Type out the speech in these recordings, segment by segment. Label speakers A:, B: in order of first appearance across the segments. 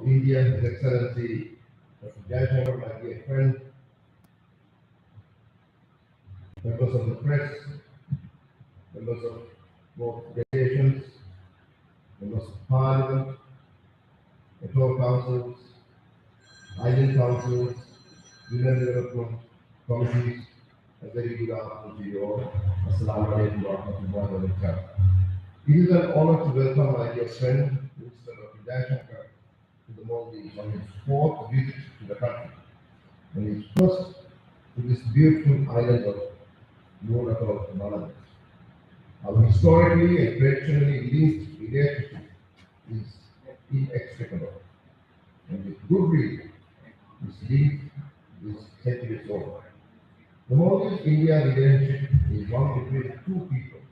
A: India, His Excellency Dr. Jaishankar, my dear friend, members of the press, members of both delegations, members of parliament, Metro councils, island councils, union development committees, a very good afternoon to you all. Assalamu alaikum wa rahmatullahi wa barakatuh. It is an honor to welcome my dear friend, Mr. Dr. Jaishankar, to the Maldives on his fourth visit to the country, and his first to this beautiful island of Maldives. Our historically and traditionally linked relationship is inextricable, and with good reason, this link is centuries old. The Maldives-India relationship is one between two peoples.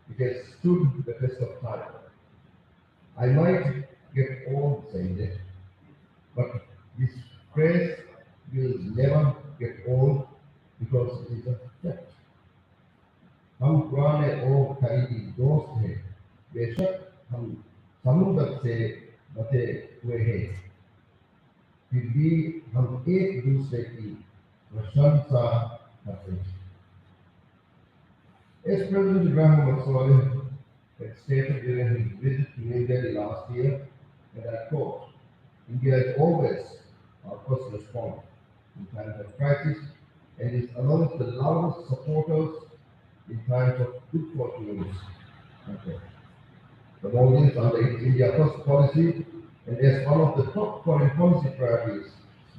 A: It has stood the test of time. I might get old saying that, but this phrase will never get old because it is a fact. हम पुराने और करीबी दोस्त हैं, बेशक हम समुद्र से बटे हुए हैं, फिर भी हम एक दूसरे की प्रशंसा करते हैं. As President Ibrahim Saleh had stated during his visit to New Delhi last year, and I quote, India is always our first responder in times of crisis and is amongst the loudest supporters in times of good fortunes. Okay. The Maldives, under its India First policy and as one of the top foreign policy priorities,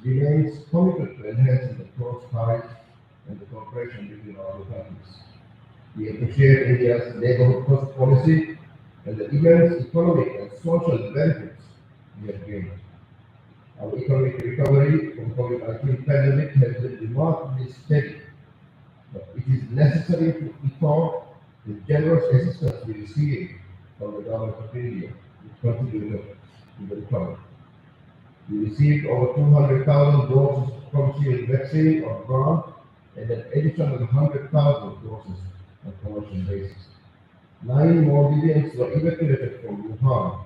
A: remains committed to enhancing the close ties and the cooperation between our two countries. We appreciate India's neighborhood first policy and the immense economic and social benefits we have gained. Our economic recovery from COVID-19 pandemic has been remarkably steady, but it is necessary to echo the generous assistance we receive from the government of India, which contributed to the recovery. We received over 200,000 doses of commercial vaccine on ground and an additional 100,000 doses on commercial basis. 9 Maldivians were evacuated from Wuhan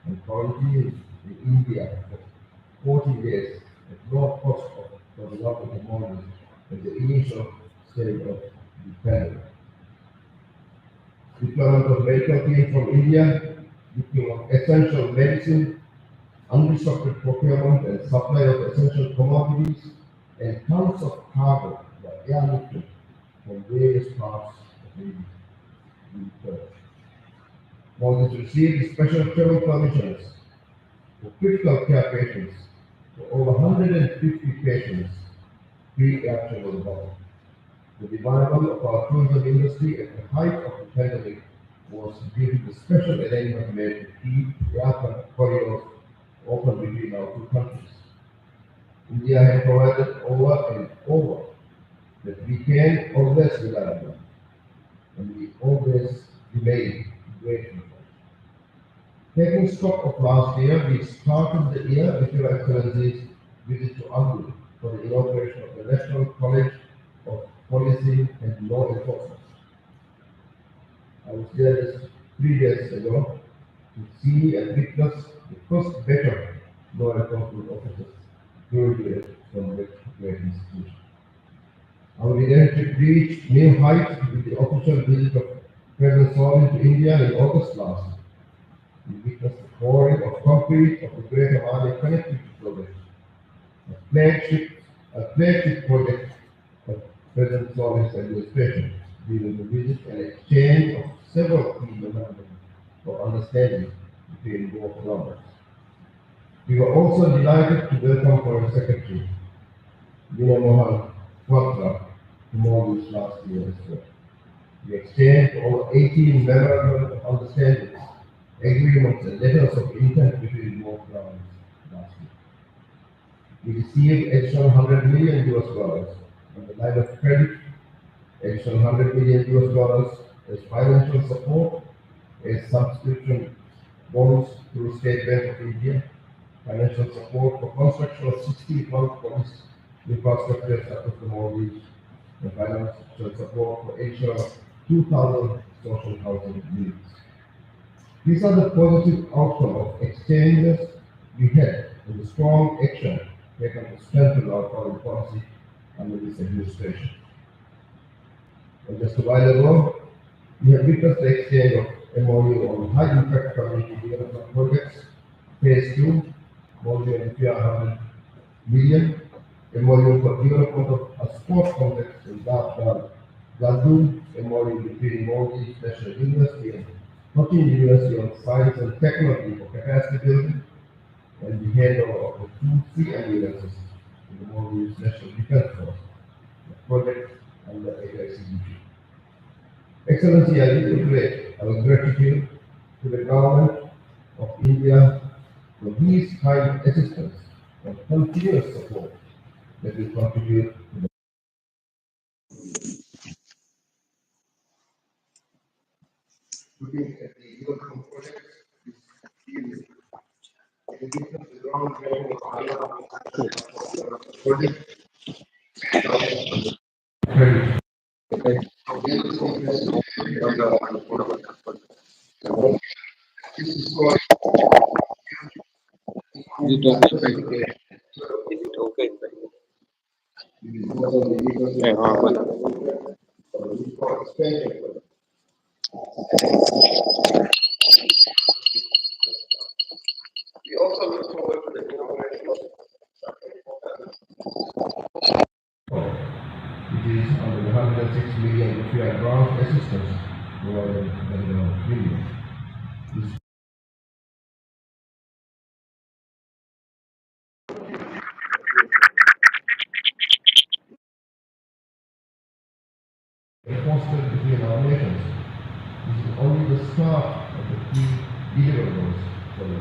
A: and quarantined in India for 40 days at no cost for the government of Maldives at the initial stage of the pandemic. Deployment of medical team from India, deployment of essential medicine, unrestricted procurement and supply of essential commodities, and tons of cargo were airlifted from various parts of the earth. Maldives received special travel permissions for critical care patients for over 150 patients pre-air travel abroad. The revival of our tourism industry at the height of the pandemic was due to the special arrangement made to keep air corridors open between our two countries. India has provided over and over that we can always rely on them, and we always remain grateful. Taking stock of last year, we started the year with Your Excellency's visit to Abdulla for the inauguration of the National College of Policy and Law Enforcement. I was there just 3 days ago to see and witness the first better law enforcement officers graduated from that great institution. Our relationship reached new heights with the official visit of President Saleh to India in August last year. We witnessed the pouring of concrete of the Greater Maldives Connectivity Project, a flagship project of President Saleh's administration during the visit and exchange of several key memorandums of understanding between both governments. We were also delighted to welcome Foreign Secretary Mohan Quatra to Maldives last year as well. We exchanged over 18 memorandums of understanding, agreements and letters of intent between both governments last year. We received additional $100 million on the line of credit, additional $100 million as financial support, as subscription bonds through State Bank of India, financial support for construction of 61 police infrastructure across the Maldives, and financial support for additional 2,000 social housing units. These are the positive outcome of exchanges we had and the strong action taken to strengthen our foreign policy under this administration. And just a while ago, we have witnessed the exchange of MOU on high impact community development projects, phase 2, more than 300 million, MOU for development of a sports complex in Gladue, MOU between Maldives National University and Cochin University on Science and Technology for capacity building, and the handover of the two free ambulances to the Maldives National Defense Force, the project under execution. Excellency, I reiterate our gratitude to the government of India for these kind assistance and continuous support that will contribute to the looking at the development projects is key. In addition to the ground training of project, credit. This is what
B: Is it okay? Is it okay? Yeah,
A: we also look forward to the inauguration of it is under the 106 million rupiah grant assistance provided by the India. This fostered between our nations. This is only the start of the key deliverables for the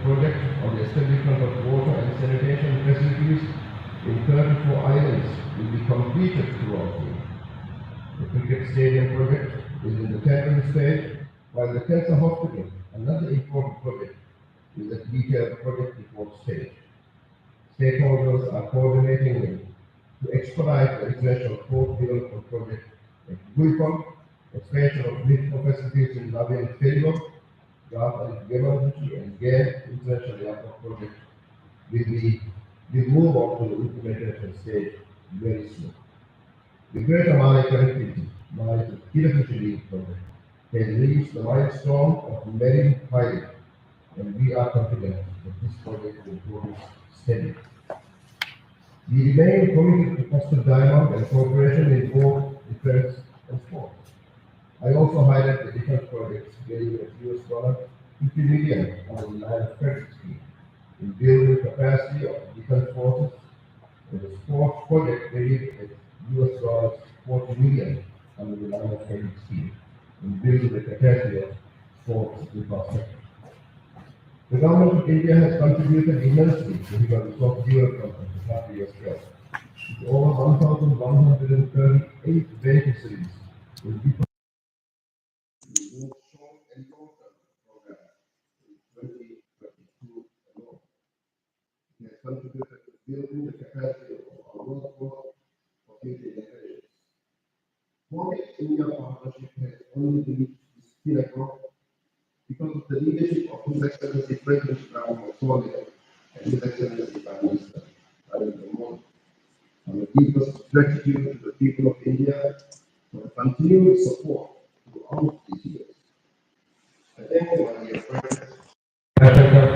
A: project on the establishment of water and sanitation facilities in 34 islands will be completed throughout the year. The cricket stadium project is in the tendering stage, while the cancer hospital, another important project, is at detailed project report stage. Stakeholders are coordinating to expedite the international port development project at Guipon, expansion of medical facilities in Navi and Ferryboat, and GAM International Airport project will move on to the implementation stage very soon. The Greater Malay Connectivity, Malay Kilometer project, has reached the milestone of marine pilot, and we are confident that this project will progress steadily. We remain committed to foster dialogue and cooperation in both defense and sports. I also highlight the defense projects getting $50 million under the line of credit scheme in building capacity of defense forces, and the sports project getting $40 million under the line of credit scheme in building the capacity of sports infrastructure. The government of India has contributed immensely to human resource development of the country as well. With over 1,138 beneficiaries in different both short and long-term programs in 2022 alone. It has contributed to building the capacity of our workforce for future generations. India partnership has only reached this pinnacle because of the leadership of His Excellency President Sonia and His Excellency Prime Minister Narendra Modi. And the deepest gratitude to the people of India for the continued support throughout these years. I thank you, my dear friends, Jaishankar,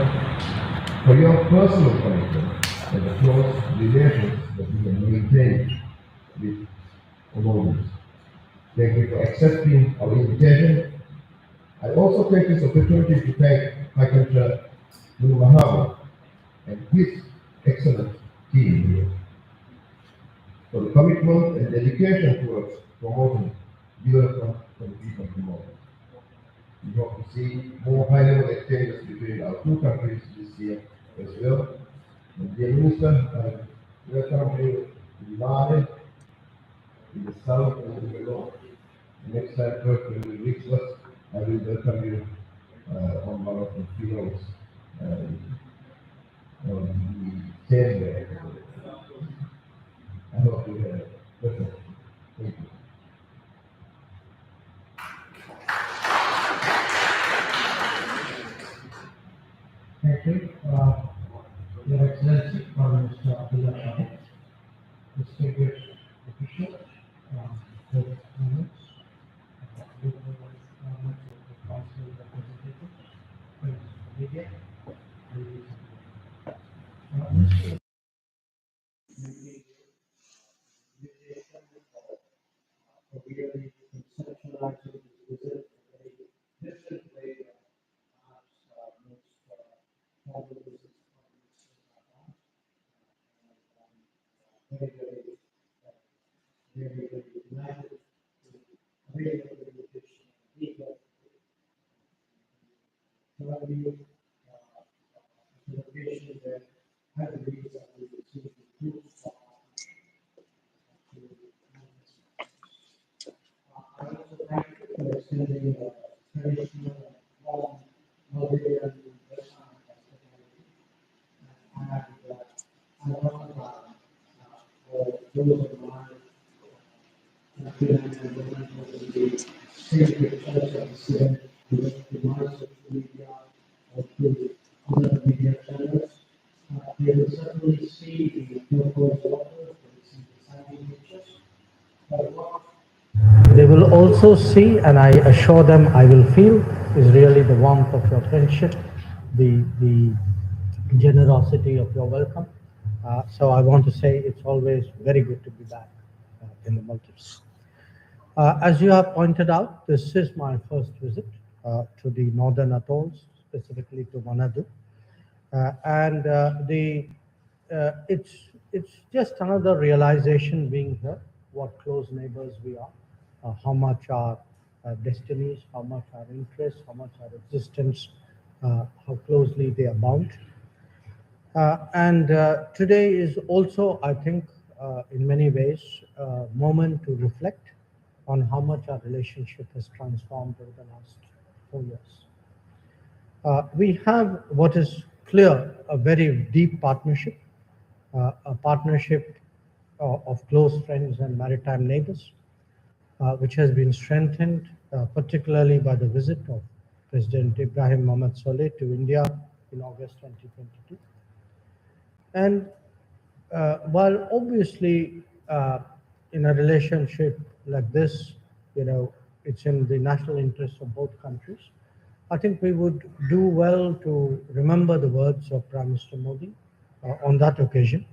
A: for your personal commitment and the close relations that you have maintained with Maldives. Thank you for accepting our invitation. I also take this opportunity to thank Jaishankar Mahabu and his excellent team here for the commitment and dedication towards promoting development for the people of the Maldives. We hope to see more high-level exchanges between our two countries this year as well. And dear Minister, I welcome you to Maldives, in the south and in the north. Next time, first, when you reach us, I will welcome you on one of the fields on the same way. I hope you have perfect. Thank you. Thank you.
C: Your Excellency, Prime Minister Abdulla Shahid, distinguished officials, both governments, local governments, local council representatives, friends of the media, ladies and gentlemen. Mr. For really conceptualizing this visit in a very different way than perhaps most travel visits from ministers have done. Very, very, very, very delighted to avail of the invitation and be here to tell you the location where I believe that we will see the fruits of our I also thank you for extending traditional and warm Maldivian Jaishankar hospitality and I welcome for those of my freelance and volunteers in the sacred church of the Student who to my social media or through other media channels. They will certainly see the turquoise water, they will see the sandy beaches, but what they will also see, and I assure them I will feel, is really the warmth of your friendship, the generosity of your welcome. So I want to say it's always very good to be back in the Maldives. As you have pointed out, this is my first visit to the northern atolls, specifically to Manadu. And it's just another realization being here, what close neighbors we are, how much our destinies, how much our interests, how much our existence, how closely they are bound. And today is also, I think, in many ways, a moment to reflect on how much our relationship has transformed over the last 4 years. We have what is clear a very deep partnership, a partnership of close friends and maritime neighbors, which has been strengthened particularly by the visit of President Ibrahim Mohammed Soleh to India in August 2022. And while obviously in a relationship like this, it's in the national interest of both countries, I think we would do well to remember the words of Prime Minister Modi on that occasion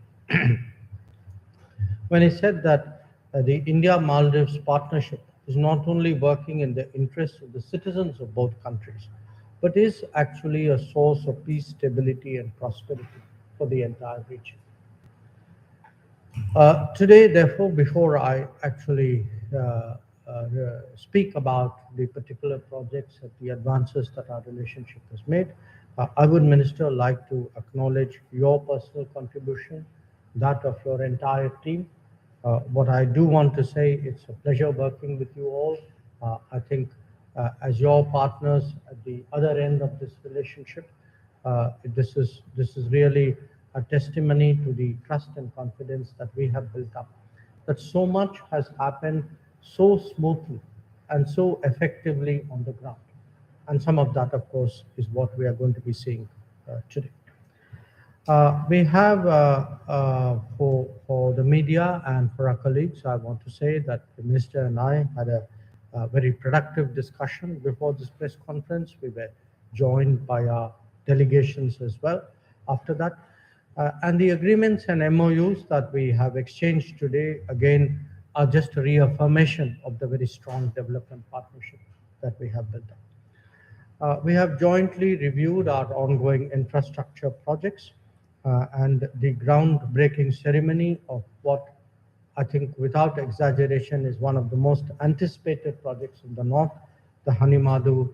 C: when he said that the India-Maldives partnership is not only working in the interests of the citizens of both countries, but is actually a source of peace, stability, and prosperity for the entire region. Today, therefore, before I actually speak about the particular projects and the advances that our relationship has made, I would, Minister, like to acknowledge your personal contribution, that of your entire team. What I do want to say, it's a pleasure working with you all. I think as your partners at the other end of this relationship, this is really a testimony to the trust and confidence that we have built up. That so much has happened so smoothly and so effectively on the ground. And some of that, of course, is what we are going to be seeing today. We have, for the media and for our colleagues, I want to say that the Minister and I had a very productive discussion before this press conference. We were joined by our delegations as well after that. And the agreements and MOUs that we have exchanged today, again, are just a reaffirmation of the very strong development partnership that we have built up. We have jointly reviewed our ongoing infrastructure projects and the groundbreaking ceremony of what I think, without exaggeration, is one of the most anticipated projects in the north, the Hanimadu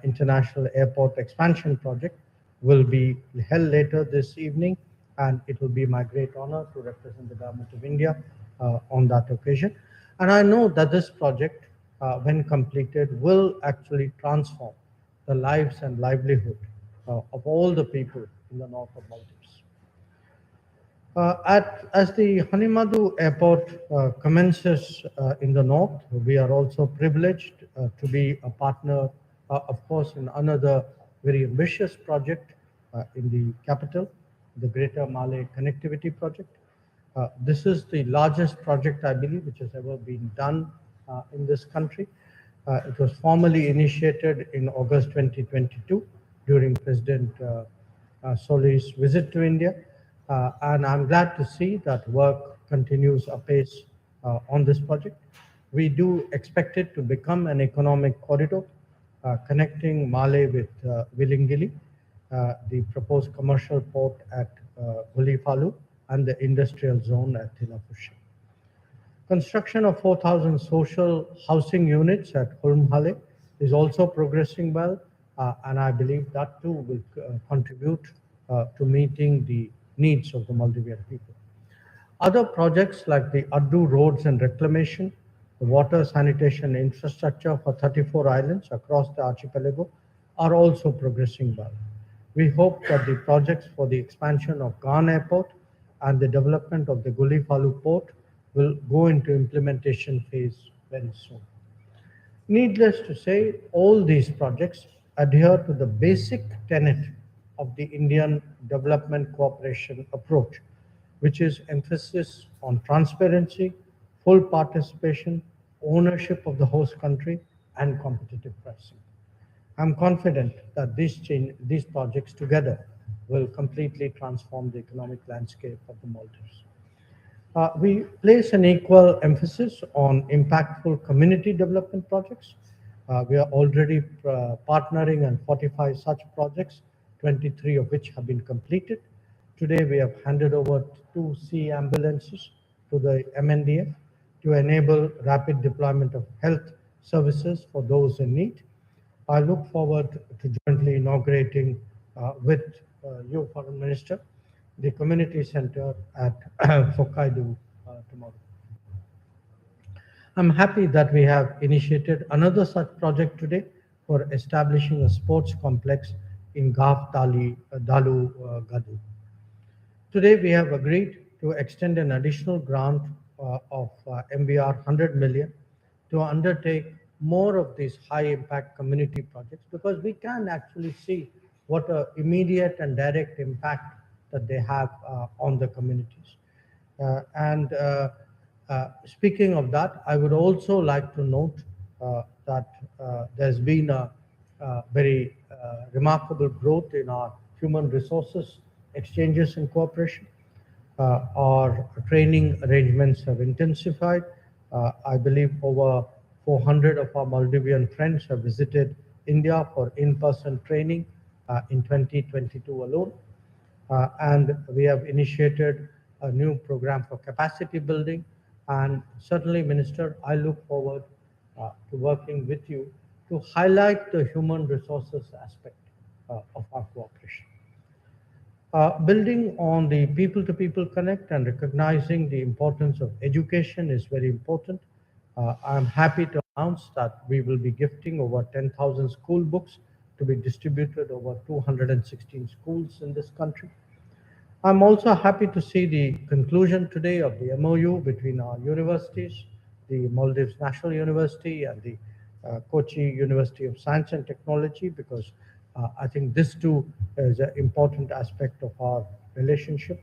C: International Airport Expansion Project, will be held later this evening, and it will be my great honor to represent the Government of India on that occasion. And I know that this project, when completed, will actually transform the lives and livelihood of all the people in the north of Maldives. As the Hanimadu Airport commences in the north, we are also privileged to be a partner, of course, in another very ambitious project in the capital, the Greater Malay Connectivity Project. This is the largest project, I believe, which has ever been done in this country. It was formally initiated in August 2022 during President Soli's visit to India. And I'm glad to see that work continues apace on this project. We do expect it to become an economic corridor connecting Malé with Willingili, the proposed commercial port at Gullipalu, and the industrial zone at Tilapushi. Construction of 4,000 social housing units at Hulmhale is also progressing well, and I believe that too will contribute to meeting the needs of the Maldivian people. Other projects like the Addu roads and reclamation, the water sanitation infrastructure for 34 islands across the archipelago are also progressing well. We hope that the projects for the expansion of Ghan Airport and the development of the Gullipalu port will go into implementation phase very soon. Needless to say, all these projects adhere to the basic tenet of the Indian development cooperation approach, which is emphasis on transparency, full participation, ownership of the host country, and competitive pricing. I'm confident that these projects together will completely transform the economic landscape of the Maldives. We place an equal emphasis on impactful community development projects. We are already partnering on 45 such projects, 23 of which have been completed. Today, we have handed over 2 sea ambulances to the MNDF to enable rapid deployment of health services for those in need. I look forward to jointly inaugurating with you, Foreign Minister, the community center at Hokkaido tomorrow. I'm happy that we have initiated another such project today for establishing a sports complex in Dalu Gadu. Today, we have agreed to extend an additional grant of MBR 100 million to undertake more of these high-impact community projects, because we can actually see what an immediate and direct impact that they have on the communities. Speaking of that, I would also like to note that there's been a very remarkable growth in our human resources exchanges and cooperation. Our training arrangements have intensified. I believe over 400 of our Maldivian friends have visited India for in-person training in 2022 alone. And we have initiated a new program for capacity building. And certainly, Minister, I look forward to working with you to highlight the human resources aspect of our cooperation. Building on the people-to-people connect and recognizing the importance of education is very important. I'm happy to announce that we will be gifting over 10,000 school books to be distributed over 216 schools in this country. I'm also happy to see the conclusion today of the MOU between our universities, the Maldives National University and the Kochi University of Science and Technology, because I think this too is an important aspect of our relationship.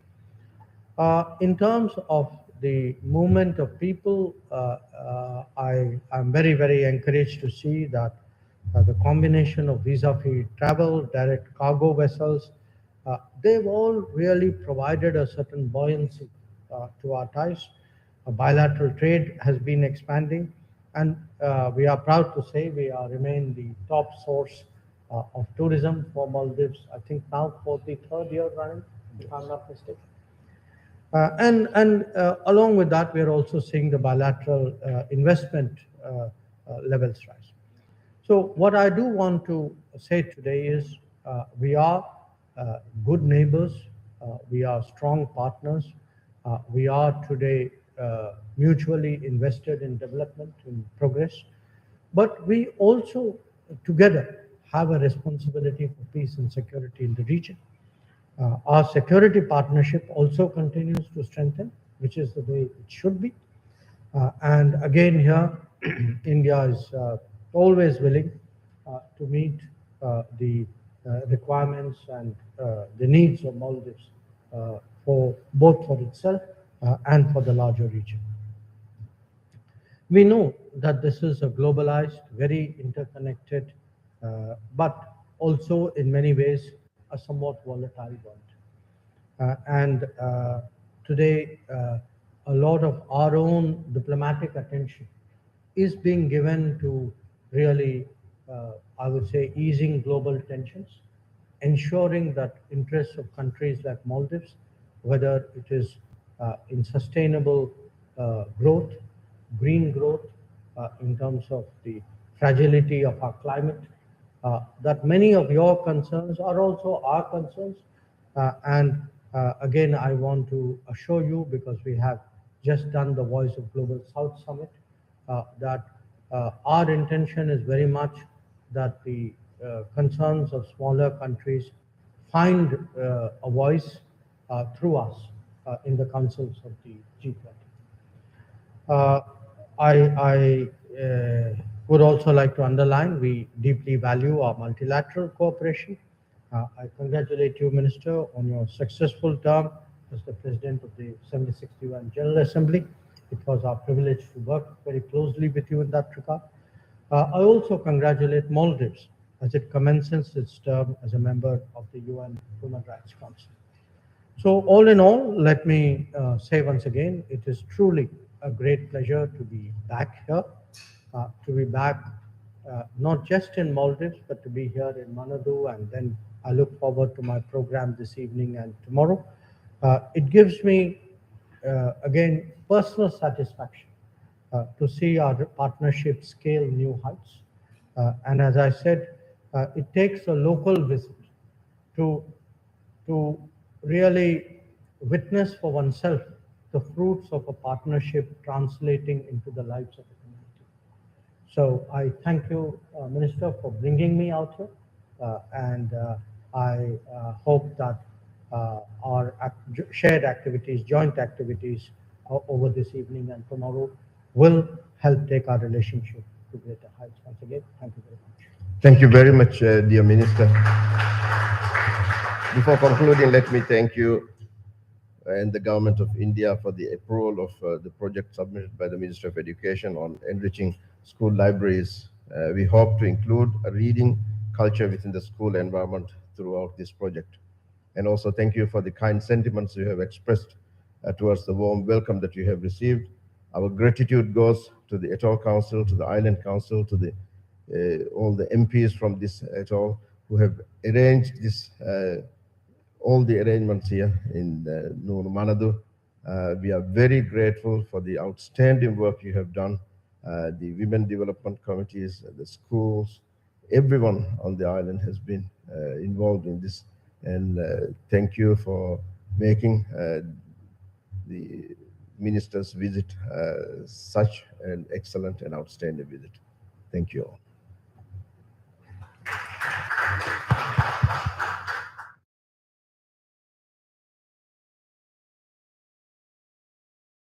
C: In terms of the movement of people, I'm very, very encouraged to see that the combination of visa-free travel, direct cargo vessels, they've all really provided a certain buoyancy to our ties. Bilateral trade has been expanding, and we are proud to say we remain the top source of tourism for Maldives, I think now for the 3rd year running, if I'm not mistaken. Along with that, we are also seeing the bilateral investment levels rise. So what I do want to say today is we are good neighbors, we are strong partners, we are today mutually invested in development, in progress, but we also together have a responsibility for peace and security in the region. Our security partnership also continues to strengthen, which is the way it should be. And again here, India is always willing to meet the requirements and the needs of Maldives for both for itself and for the larger region. We know that this is a globalized, very interconnected, but also in many ways a somewhat volatile world. And today, a lot of our own diplomatic attention is being given to really, I would say, easing global tensions, ensuring that interests of countries like Maldives, whether it is in sustainable growth, green growth, in terms of the fragility of our climate, that many of your concerns are also our concerns. And again, I want to assure you, because we have just done the Voice of Global South Summit, that our intention is very much that the concerns of smaller countries find a voice through us in the councils of the G20. Uh, I would also like to underline we deeply value our multilateral cooperation. I congratulate you, Minister, on your successful term as the President of the 76th UN General Assembly. It was our privilege to work very closely with you in that regard. I also congratulate Maldives as it commences its term as a member of the UN Human Rights Council. So all in all, let me say once again, it is truly a great pleasure to be back here, to be back not just in Maldives, but to be here in Manado, and then I look forward to my program this evening and tomorrow. It gives me, again, personal satisfaction to see our partnership scale new heights. And as I said, it takes a local visit to to really witness for oneself the fruits of a partnership translating into the lives of the community. So I thank you, Minister, for bringing me out here, and I hope that our shared activities, joint activities over this evening and tomorrow will help take our relationship to greater heights. Once again, thank you very much.
A: Thank you very much, dear Minister. Before concluding, let me thank you and the Government of India for the approval of the project submitted by the Ministry of Education on enriching school libraries. We hope to include a reading culture within the school environment throughout this project. And also thank you for the kind sentiments you have expressed towards the warm welcome that you have received. Our gratitude goes to the Atoll Council, to the Island Council, to the all the MPs from this atoll who have arranged this all the arrangements here in Nur Manado. We are very grateful for the outstanding work you have done. The women development committees, the schools, everyone on the island has been involved in this. And thank you for making the minister's visit such an excellent and outstanding visit. Thank you all.